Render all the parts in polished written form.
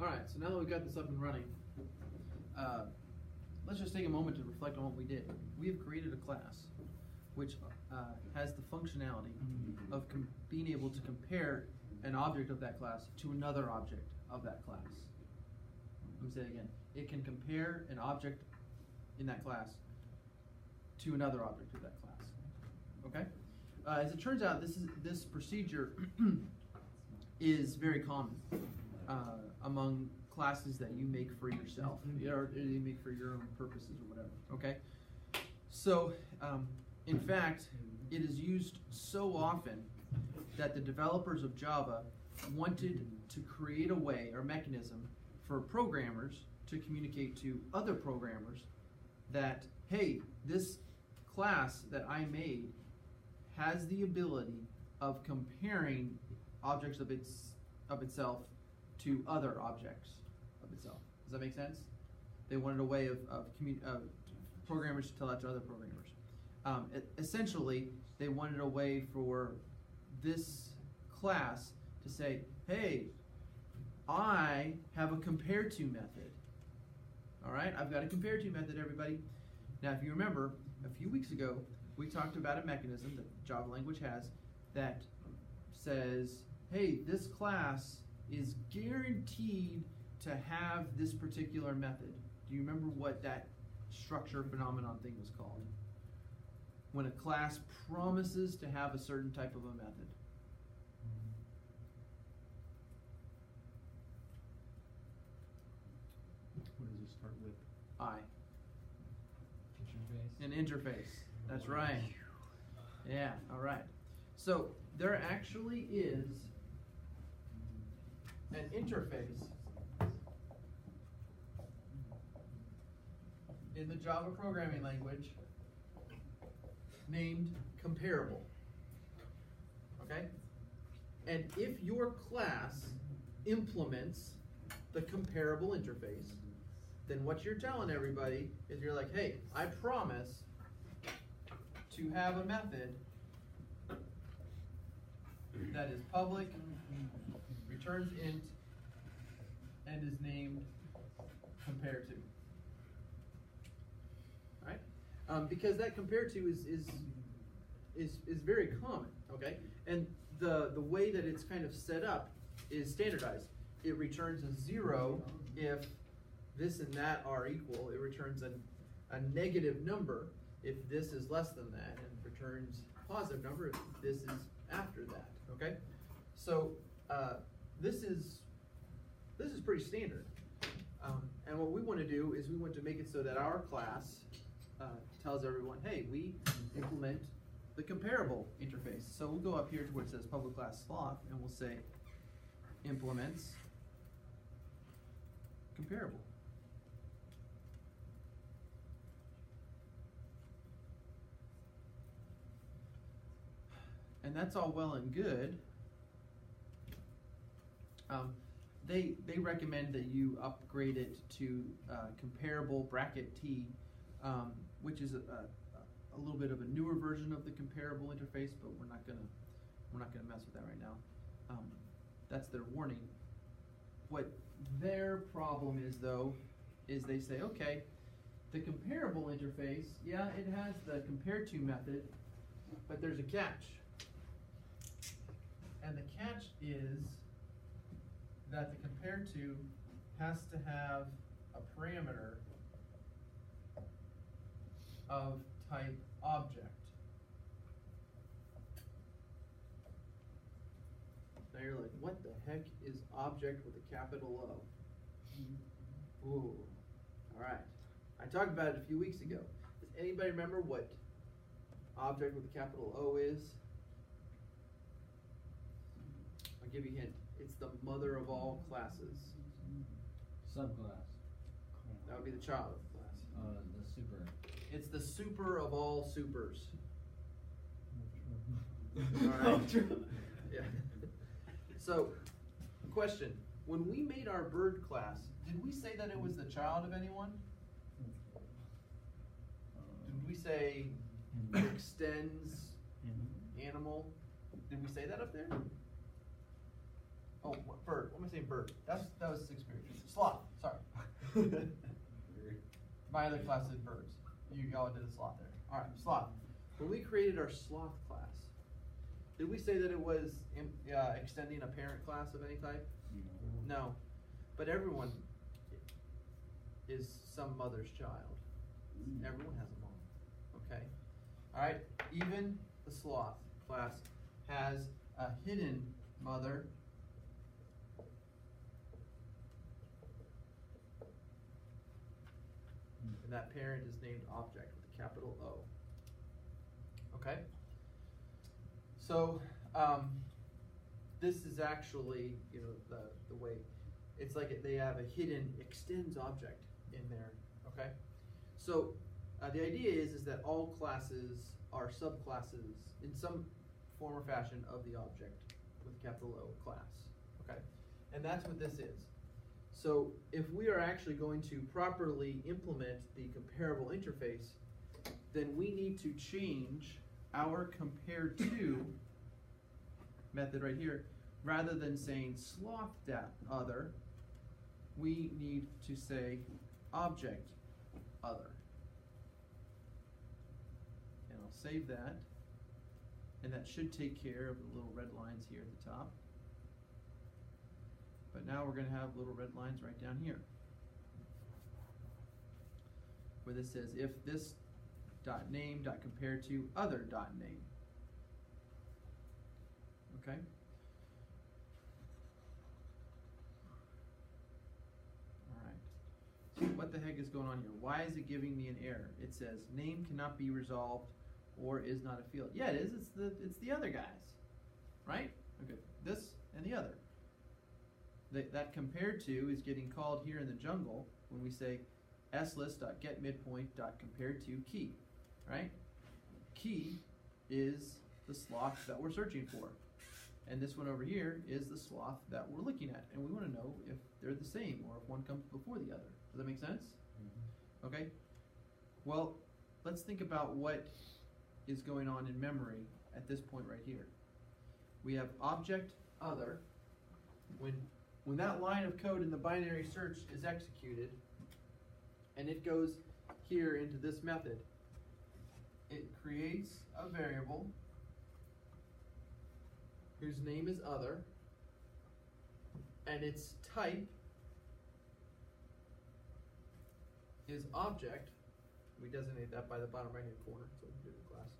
All right, so now that we've got this up and running, let's just take a moment to reflect on what we did. We have created a class which has the functionality of being able to compare an object of that class to another object of that class. Let me say it again. It can compare an object in that class to another object of that class. Okay? As it turns out, this procedure is very common among classes that you make for yourself, or you make for your own purposes or whatever. Okay? So, in fact, it is used so often that the developers of Java wanted to create a way or mechanism for programmers to communicate to other programmers that, hey, this class that I made has the ability of comparing objects of itself to other objects of itself. Does that make sense? They wanted a way of programmers to tell that to other programmers. Essentially, they wanted a way for this class to say, hey, I have a compare to method. All right, I've got a compare to method, everybody. Now, if you remember, a few weeks ago, we talked about a mechanism that Java language has that says, hey, this class is guaranteed to have this particular method. Do you remember what that structure phenomenon thing was called? When a class promises to have a certain type of a method. What does it start with? I. Interface. An interface. That's right. Yeah, all right. So there actually is an interface in the Java programming language named comparable. Okay? And if your class implements the comparable interface, then what you're telling everybody is you're like, hey, I promise to have a method that is public, returns int, and is named compare to. Right? Because that compare to is very common. Okay, and the way that it's kind of set up is standardized. It returns a 0 if this and that are equal. It returns a negative number if this is less than that, and returns a positive number if this is after that. Okay, so this is pretty standard. And what we want to do is we want to make it so that our class tells everyone, hey, we implement the comparable interface. So we'll go up here to where it says public class sloth, and we'll say implements comparable. And that's all well and good. They recommend that you upgrade it to comparable bracket T, which is a little bit of a newer version of the comparable interface, but we're not gonna mess with that right now. That's their warning. What their problem is, though, is they say, okay, the comparable interface, yeah, it has the compare to method, but there's a catch. And the catch is that the compare to has to have a parameter of type object. Now you're like, what the heck is object with a capital O? Ooh, all right. I talked about it a few weeks ago. Does anybody remember what object with a capital O is? I'll give you a hint. It's the mother of all classes. Subclass. That would be the child of the class. The super. It's the super of all supers. All All right. Yeah. So, question. When we made our bird class, did we say that it was the child of anyone? Did we say it extends animal? Did we say that up there? bird. What am I saying? Bird. That was 6th period. Sloth. Sorry. My other class did birds. You all did a sloth there. All right, sloth. When we created our sloth class, did we say that it was extending a parent class of any type? No. But everyone is some mother's child. Everyone has a mom. Okay? Alright? Even the sloth class has a hidden mother. And that parent is named object with a capital O. Okay? So, this is actually, the way, it's like they have a hidden extends object in there, okay? So, the idea is that all classes are subclasses in some form or fashion of the object with capital O class, okay? And that's what this is. So, if we are actually going to properly implement the comparable interface, then we need to change our compared to method right here. Rather than saying sloth.other, we need to say object other. And I'll save that. And that should take care of the little red lines here at the top. But now we're going to have little red lines right down here, where this says if this dot name dot compared to other dot name. Okay? Alright. So what the heck is going on here? Why is it giving me an error? It says name cannot be resolved or is not a field. Yeah, it is. It's the other guys. Right? Okay. This and the other. That compared to is getting called here in the jungle when we say slist.getMidpoint.compared to key. Right? Key is the sloth that we're searching for. And this one over here is the sloth that we're looking at. And we want to know if they're the same or if one comes before the other. Does that make sense? Mm-hmm. Okay. Well, let's think about what is going on in memory at this point right here. We have object other. When that line of code in the binary search is executed and it goes here into this method, it creates a variable whose name is other, and its type is object. We designate that by the bottom right hand corner, so we can do it in class.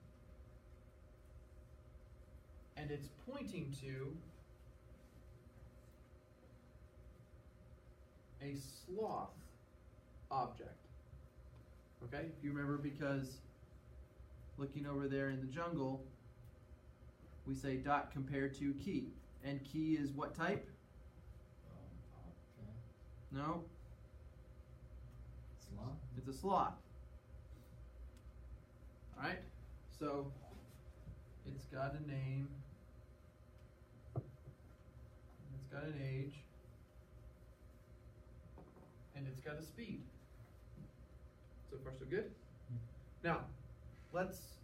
And it's pointing to a sloth object. Okay, if you remember, because looking over there in the jungle, we say dot compared to key. And key is what type? No. Sloth? It's a sloth. Alright? So it's got a name. It's got an age. And it's got a speed. So far so good? Now, let's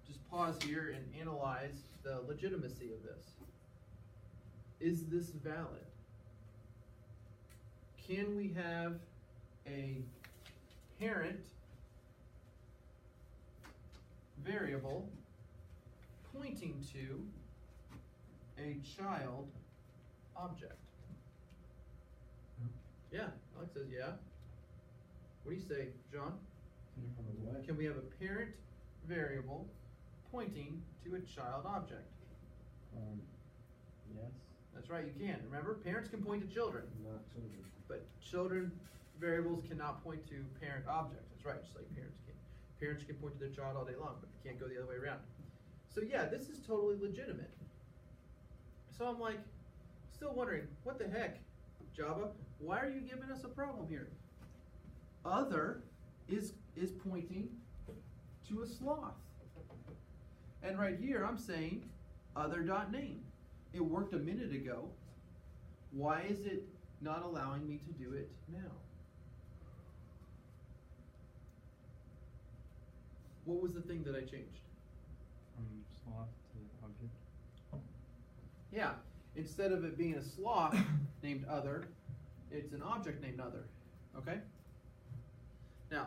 just pause here and analyze the legitimacy of this. Is this valid? Can we have a parent variable pointing to a child object? Yeah, Alex says yeah. What do you say, John? Can we have a parent variable pointing to a child object? Yes. That's right, you can. Remember, parents can point to children, Not children. but children variables cannot point to parent objects. That's right, just like parents can. Parents can point to their child all day long, but they can't go the other way around. So yeah, this is totally legitimate. So I'm like, still wondering, what the heck, Java? Why are you giving us a problem here? Other is pointing to a sloth. And right here, I'm saying other.name. It worked a minute ago. Why is it not allowing me to do it now? What was the thing that I changed? From sloth to object. Yeah, instead of it being a sloth named other, it's an object named other. Okay? Now,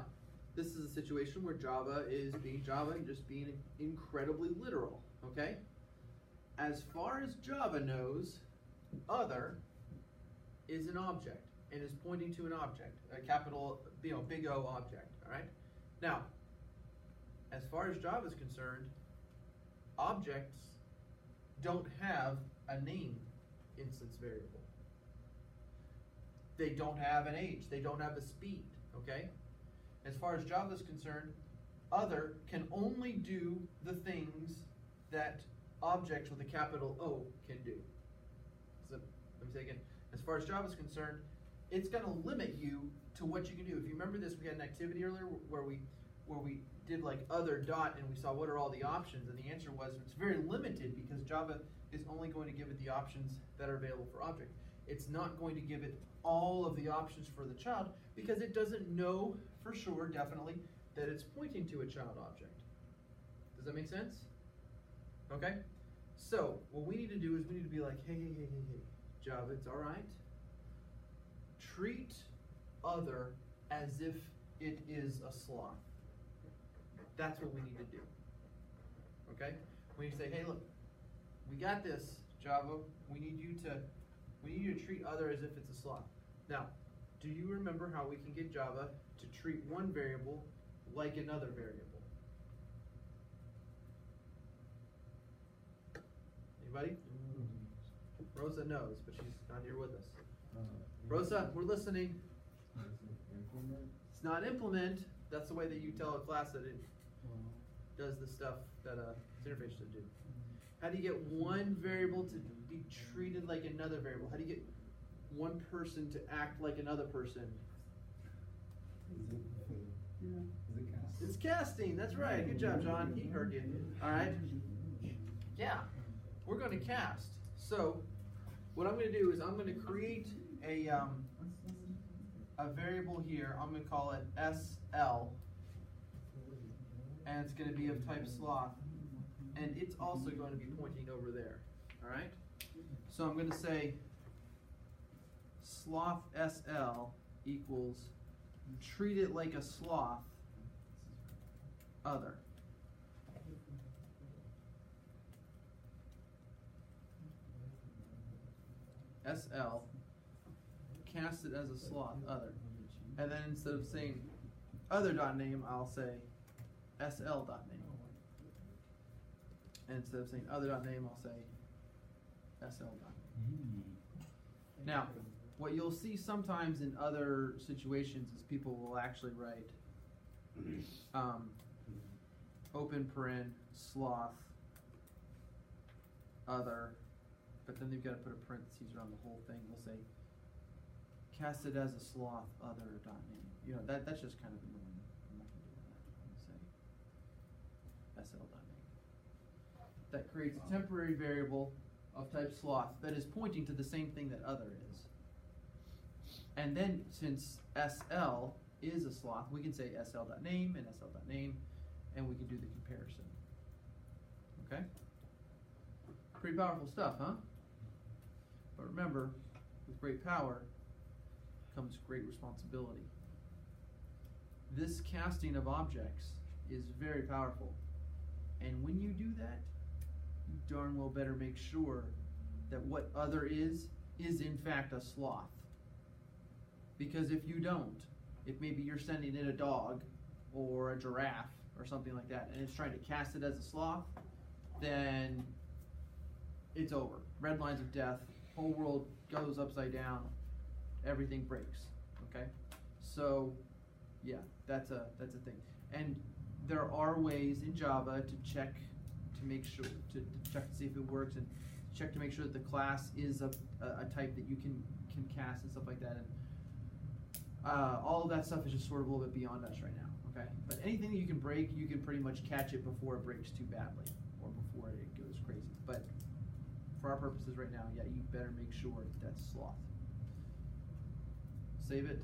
this is a situation where Java is being Java and just being incredibly literal. Okay? As far as Java knows, other is an object and is pointing to an object, a capital, big O object. All right? Now, as far as Java is concerned, objects don't have a name instance variable. They don't have an age. They don't have a speed. Okay? As far as Java is concerned, other can only do the things that objects with a capital O can do. So, let me say again. As far as Java is concerned, it's going to limit you to what you can do. If you remember this, we had an activity earlier where we did like other dot and we saw what are all the options, and the answer was it's very limited because Java is only going to give it the options that are available for object. It's not going to give it all of the options for the child because it doesn't know for sure, definitely, that it's pointing to a child object. Does that make sense? Okay? So, what we need to do is we need to be like, hey, Java, it's all right. Treat other as if it is a sloth. That's what we need to do. Okay? We need to say, hey, look, we got this, Java. We need you to treat other as if it's a sloth. Now, do you remember how we can get Java to treat one variable like another variable? Anybody? Rosa knows, but she's not here with us. Rosa, we're listening. It's not implement. That's the way that you tell a class that it does the stuff that its interface should do. How do you get one variable to be treated like another variable? How do you get one person to act like another person? It's casting. That's right. Good job, John. He heard you. All right. Yeah. We're going to cast. So what I'm going to do is I'm going to create a variable here. I'm going to call it SL, and it's going to be of type sloth, and it's also going to be pointing over there. All right. So I'm going to say sloth SL equals treat it like a sloth other. SL, cast it as a sloth other. And then instead of saying other.name, I'll say SL.name. And instead of saying other.name, I'll say SL.name. Now, what you'll see sometimes in other situations is people will actually write open paren sloth other, but then they've got to put a parentheses around the whole thing. They'll say cast it as a sloth other.name. You know, that's just kind of annoying. I'm not going to do that. I'm going to say SL.name. That creates a temporary variable of type sloth that is pointing to the same thing that other is. And then since SL is a sloth, we can say SL.name and SL.name, and we can do the comparison. Okay? Pretty powerful stuff, huh? But remember, with great power comes great responsibility. This casting of objects is very powerful. And when you do that, you darn well better make sure that what other is in fact a sloth. Because if you don't, if maybe you're sending in a dog or a giraffe or something like that, and it's trying to cast it as a sloth, then it's over. Red lines of death, whole world goes upside down, everything breaks. Okay? So yeah, that's a thing. And there are ways in Java to check to make sure to check to see if it works, and check to make sure that the class is a type that you can cast and stuff like that. And all of that stuff is just sort of a little bit beyond us right now. Okay? But anything that you can break, you can pretty much catch it before it breaks too badly or before it goes crazy. But for our purposes right now, yeah, you better make sure that's sloth. Save it.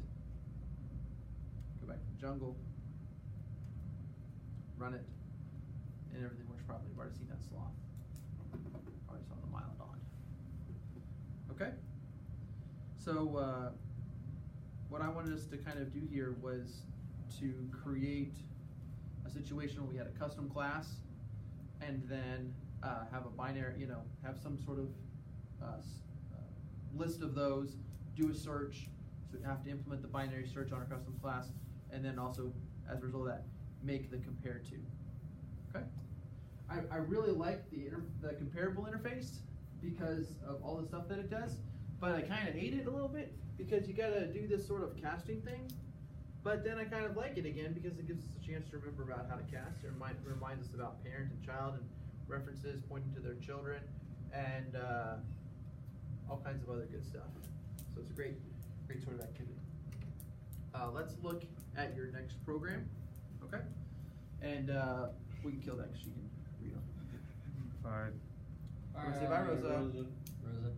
Go back to the jungle. Run it. And everything works properly. You've already seen that sloth. Already saw the Mylodon. Okay. So what I wanted us to kind of do here was to create a situation where we had a custom class, and then have a binary, have some sort of list of those, do a search, so we have to implement the binary search on our custom class, and then also, as a result of that, make the compare to. Okay? I really like the comparable interface because of all the stuff that it does, but I kind of hate it a little bit because you gotta do this sort of casting thing. But then I kind of like it again because it gives us a chance to remember about how to cast. It reminds us about parent and child and references pointing to their children and all kinds of other good stuff. So it's a great sort of activity. Let's look at your next program, okay? And we can kill that because she can read them. Five. Wanna say bye, Rosa? Rosa.